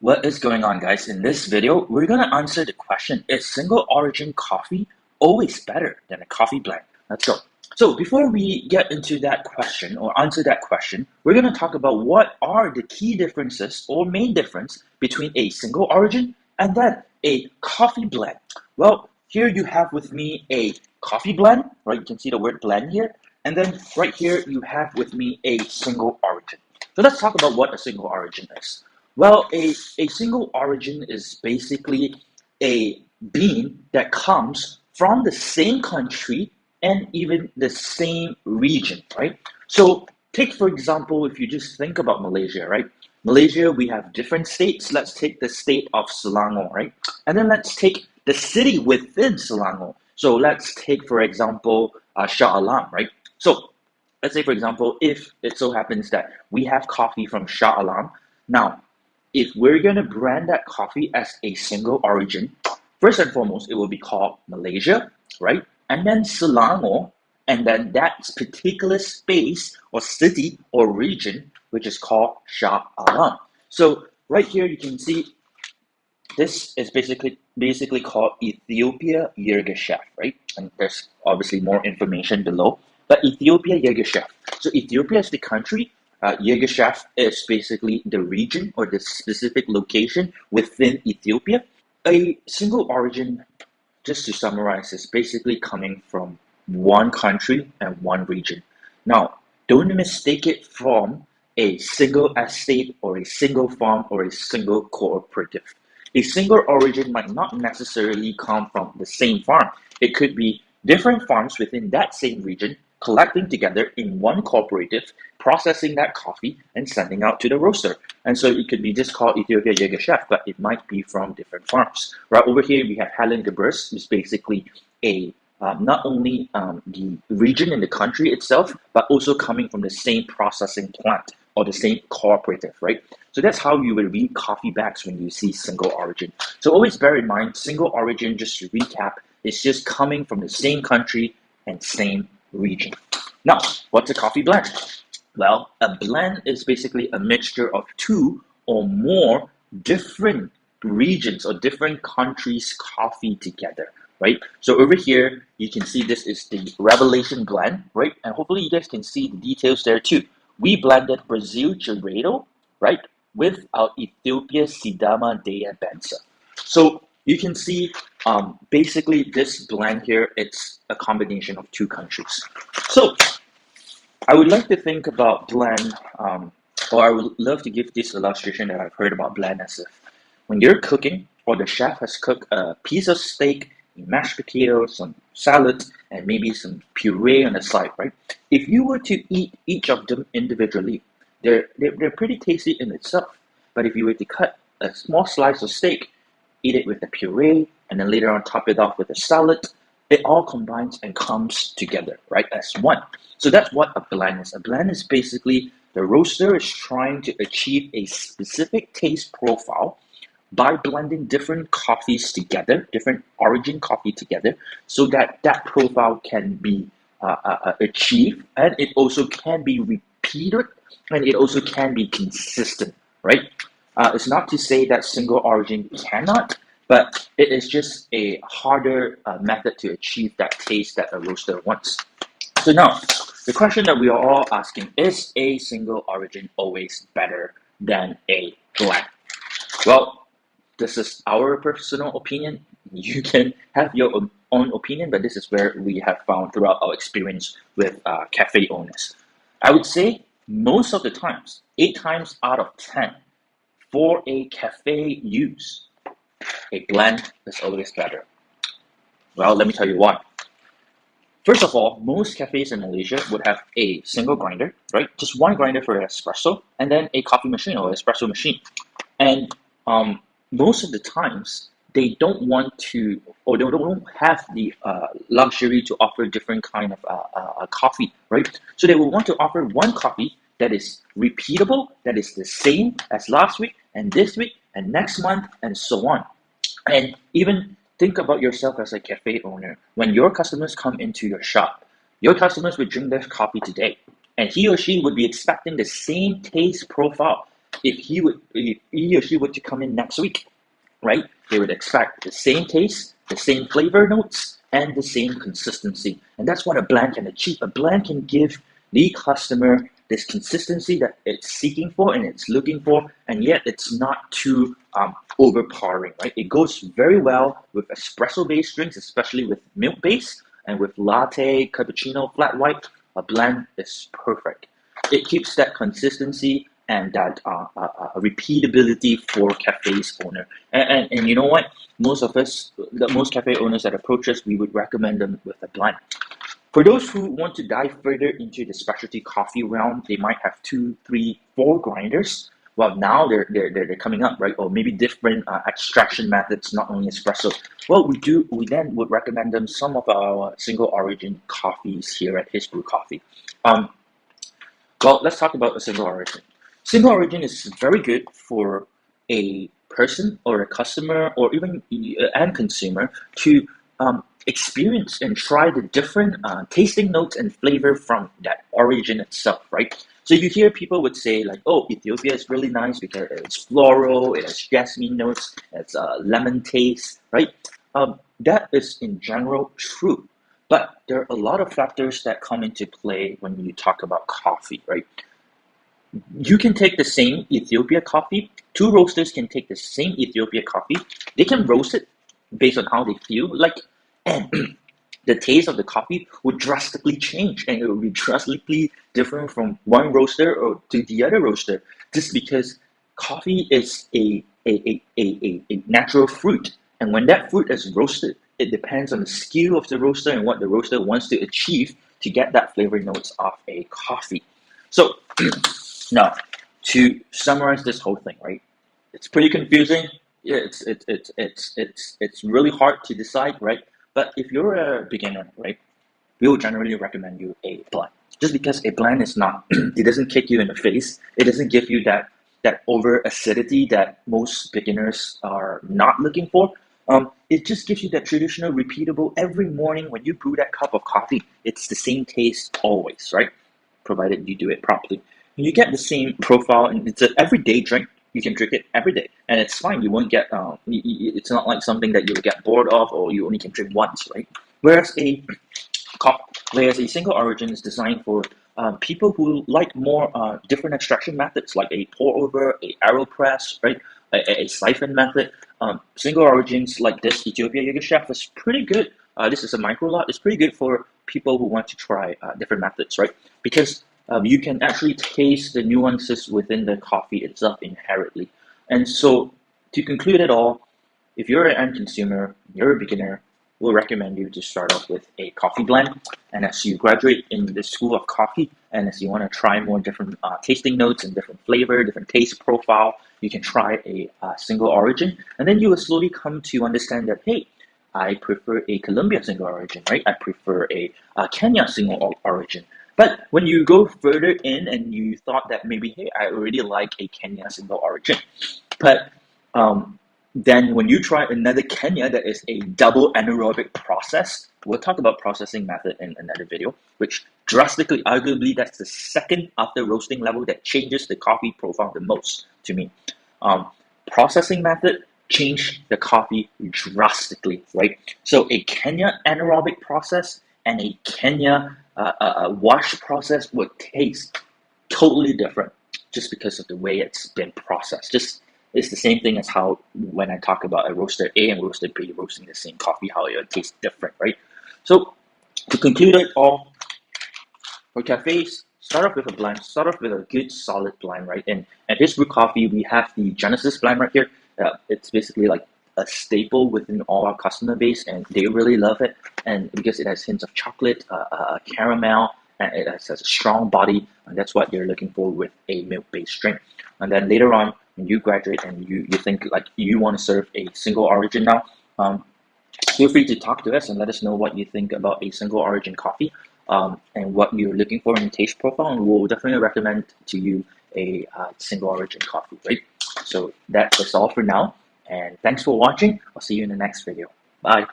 What is going on, guys? In this video, we're going to answer the question, is single origin coffee always better than a coffee blend? Let's go. So before we get into that question or answer that question, we're going to talk about what are the key differences or main difference between a single origin and then a coffee blend. Well, here you have with me a coffee blend, right? You can see the word blend here. And then right here, you have with me a single origin. So let's talk about what a single origin is. Well, a single origin is basically a bean that comes from the same country and even the same region, right? So take, for example, if you just think about Malaysia, right? Malaysia, we have different states. Let's take the state of Selangor, right? And then let's take the city within Selangor. So let's take, for example, Shah Alam, right? So let's say, for example, if it so happens that we have coffee from Shah Alam. Now, if we're going to brand that coffee as a single origin, first and foremost, it will be called Malaysia, right? And then Selangor, and then that particular space or city or region, which is called Shah Alam. So right here, you can see this is basically called Ethiopia Yirgacheffe, right? And there's obviously more information below. But Ethiopia Yirgacheffe. So Ethiopia is the country. Yirgacheffe is basically the region or the specific location within Ethiopia. A single origin, just to summarize, is basically coming from one country and one region. Now, don't mistake it from a single estate or a single farm or a single cooperative. A single origin might not necessarily come from the same farm. It could be different farms within that same region collecting together in one cooperative, processing that coffee and sending out to the roaster. And so it could be just called Ethiopia Yirgacheffe, but it might be from different farms. Right over here, we have Helen Gebers, which is basically a not only the region in the country itself, but also coming from the same processing plant or the same cooperative, right? So that's how you will read coffee bags when you see single origin. So always bear in mind, single origin, just to recap, is just coming from the same country and same region. Now, what's a coffee blend? Well, a blend is basically a mixture of two or more different regions or different countries' coffee together, right? So over here, you can see this is the Revelation blend, right? And hopefully you guys can see the details there too. We blended Brazil Gerardo, right, with our Ethiopia Sidama Dea Benza. So you can see basically this blend here, it's a combination of two countries. So I would like to think about blend, or I would love to give this illustration that I've heard about blend as if when you're cooking or the chef has cooked a piece of steak, mashed potatoes, some salad, and maybe some puree on the side, right? If you were to eat each of them individually, they're pretty tasty in itself. But if you were to cut a small slice of steak, eat it with the puree, and then later on top it off with a salad, it all combines and comes together, right, as one. So that's what a blend is. A blend is basically the roaster is trying to achieve a specific taste profile by blending different coffees together, different origin coffee together, so that that profile can be achieved, and it also can be repeated, and it also can be consistent, right? It's not to say that single origin cannot, but it is just a harder method to achieve that taste that a roaster wants. So now, the question that we are all asking, is a single origin always better than a blend? Well, this is our personal opinion. You can have your own opinion, but this is where we have found throughout our experience with cafe owners. I would say most of the times, 8 times out of 10, for a cafe use, a blend is always better. Well, let me tell you why. First of all, most cafes in Malaysia would have a single grinder, right? Just one grinder for espresso, and then a coffee machine or espresso machine. And most of the times, they don't want to, or they don't have the luxury to offer different kind of coffee, right? So they will want to offer one coffee that is repeatable, that is the same as last week and this week and next month and so on. And even think about yourself as a cafe owner. When your customers come into your shop, your customers would drink their coffee today, and he or she would be expecting the same taste profile if he or she were to come in next week, right? They would expect the same taste, the same flavor notes, and the same consistency. And that's what a blend can achieve. A blend can give the customer this consistency that it's seeking for and it's looking for, and yet it's not too overpowering, right? It goes very well with espresso-based drinks, especially with milk-based, and with latte, cappuccino, flat white. A blend is perfect. It keeps that consistency and that repeatability for cafes owner. And you know what? Most cafe owners that approach us, we would recommend them with a blend. For those who want to dive further into the specialty coffee realm, they might have 2, 3, 4 grinders. Well, now they're coming up, right? Or maybe different extraction methods, not only espresso. Well, we then would recommend them some of our single origin coffees here at HisBrew Coffee. Um, well, let's talk about a single origin. Single origin is very good for a person or a customer or even end consumer to experience and try the different tasting notes and flavor from that origin itself, right? So you hear people would say like, oh, Ethiopia is really nice because it's floral, it has jasmine notes, it's lemon taste, right? That is in general true. But there are a lot of factors that come into play when you talk about coffee, right? You can take the same Ethiopia coffee, two roasters can take the same Ethiopia coffee, they can roast it based on how they feel like, and the taste of the coffee would drastically change and it would be drastically different from one roaster or to the other roaster just because coffee is a natural fruit. And when that fruit is roasted, it depends on the skill of the roaster and what the roaster wants to achieve to get that flavor notes of a coffee. So now, to summarize this whole thing, right? It's pretty confusing. Yeah, it's really hard to decide, right? But if you're a beginner, right, we will generally recommend you a blend. Just because a blend is not, it doesn't kick you in the face. It doesn't give you that over acidity that most beginners are not looking for. It just gives you that traditional, repeatable. Every morning when you brew that cup of coffee, it's the same taste always, right? Provided you do it properly. You get the same profile, and it's an everyday drink. You can drink it every day, and it's fine. You won't get. It's not like something that you'll get bored of, or you only can drink once, right? Whereas a whereas a single origin is designed for people who like more different extraction methods, like a pour over, a aeropress, right? A siphon method. Single origins like this Ethiopia Yoga Chef is pretty good. This is a micro lot. It's pretty good for people who want to try different methods, right? Because you can actually taste the nuances within the coffee itself inherently. And so, to conclude it all, if you're an end consumer, you're a beginner, we'll recommend you to start off with a coffee blend. And as you graduate in the school of coffee, and as you want to try more different tasting notes and different flavor, different taste profile, you can try a single origin. And then you will slowly come to understand that, hey, I prefer a Colombia single origin, right? I prefer a Kenya single origin. But when you go further in and you thought that maybe, hey, I already like a Kenya single origin, but then when you try another Kenya that is a double anaerobic process, we'll talk about processing method in another video, which drastically, arguably, that's the second after roasting level that changes the coffee profile the most to me. Processing method change the coffee drastically, right? So a Kenya anaerobic process and a Kenya wash process would taste totally different just because of the way it's been processed. Just it's the same thing as how when I talk about a roaster A and roaster B roasting the same coffee, how it would taste different, right? So to conclude it all, for cafes, start off with a blend. Start off with a good solid blend, right? And at HisBrew Coffee, we have the Genesis blend right here. It's basically like a staple within all our customer base, and they really love it. And because it has hints of chocolate, caramel, and it has a strong body, and that's what you're looking for with a milk-based drink. And then later on, when you graduate and you think like you want to serve a single origin now, feel free to talk to us and let us know what you think about a single origin coffee and what you're looking for in the taste profile, and we'll definitely recommend to you a single origin coffee, right? So that is all for now, and thanks for watching. I'll see you in the next video. Bye.